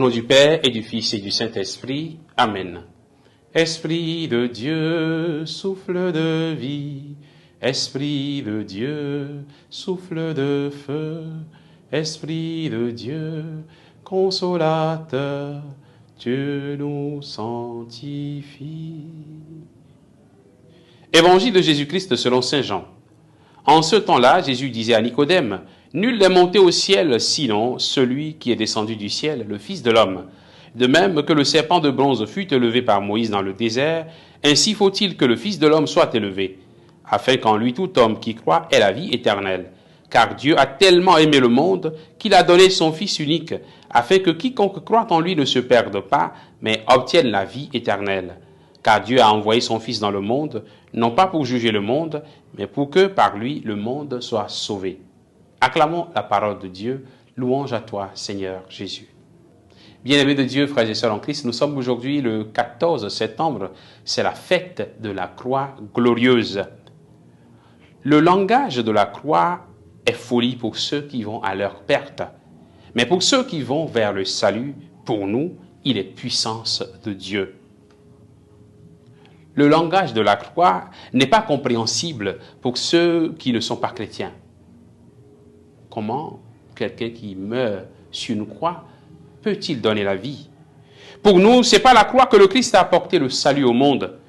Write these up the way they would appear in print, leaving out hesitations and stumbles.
nom du Père et du Fils et du Saint-Esprit. Amen. Esprit de Dieu, souffle de vie. Esprit de Dieu, souffle de feu. Esprit de Dieu, consolateur, Dieu nous sanctifie. Évangile de Jésus-Christ selon saint Jean. En ce temps-là, Jésus disait à Nicodème, « Nul n'est monté au ciel, sinon celui qui est descendu du ciel, le Fils de l'homme. De même que le serpent de bronze fut élevé par Moïse dans le désert, ainsi faut-il que le Fils de l'homme soit élevé, afin qu'en lui tout homme qui croit ait la vie éternelle. Car Dieu a tellement aimé le monde qu'il a donné son Fils unique, afin que quiconque croit en lui ne se perde pas, mais obtienne la vie éternelle. Car Dieu a envoyé son Fils dans le monde, non pas pour juger le monde, mais pour que par lui le monde soit sauvé. » Acclamons la parole de Dieu. Louange à toi, Seigneur Jésus. Bien-aimés de Dieu, frères et sœurs en Christ, nous sommes aujourd'hui le 14 septembre. C'est la fête de la croix glorieuse. Le langage de la croix est folie pour ceux qui vont à leur perte. Mais pour ceux qui vont vers le salut, pour nous, il est puissance de Dieu. Le langage de la croix n'est pas compréhensible pour ceux qui ne sont pas chrétiens. Comment quelqu'un qui meurt sur une croix peut-il donner la vie? Pour nous, ce n'est pas la croix que le Christ a apporté le salut au monde.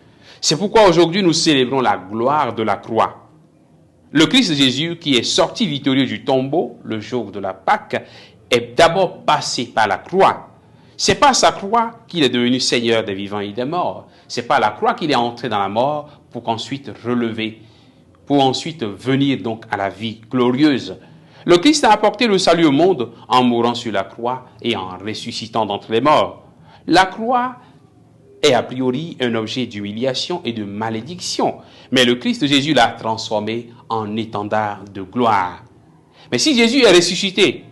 C'est pourquoi aujourd'hui nous célébrons la gloire de la croix. Le Christ Jésus qui est sorti victorieux du tombeau le jour de la Pâque est d'abord passé par la croix. C'est pas sa croix qu'il est devenu Seigneur des vivants et des morts. C'est pas la croix qu'il est entré dans la mort pour qu'ensuite relever, pour ensuite venir donc à la vie glorieuse. Le Christ a apporté le salut au monde en mourant sur la croix et en ressuscitant d'entre les morts. La croix est a priori un objet d'humiliation et de malédiction, mais le Christ Jésus l'a transformé en étendard de gloire. Mais si Jésus est ressuscité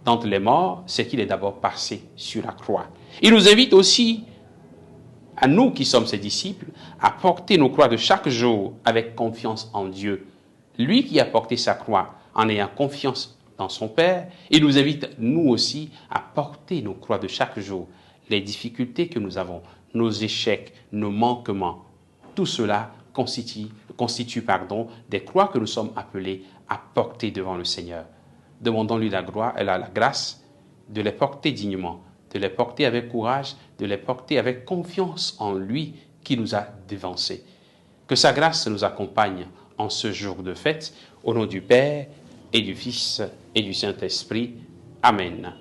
d'entre les morts, c'est qu'il est d'abord passé sur la croix. Il nous invite aussi, à nous qui sommes ses disciples, à porter nos croix de chaque jour avec confiance en Dieu. Lui qui a porté sa croix en ayant confiance dans son Père, il nous invite, nous aussi, à porter nos croix de chaque jour. Les difficultés que nous avons, nos échecs, nos manquements, tout cela constitue des croix que nous sommes appelés à porter devant le Seigneur. Demandons-lui la grâce de les porter dignement, de les porter avec courage, de les porter avec confiance en lui qui nous a devancés. Que sa grâce nous accompagne en ce jour de fête, au nom du Père et du Fils et du Saint-Esprit. Amen.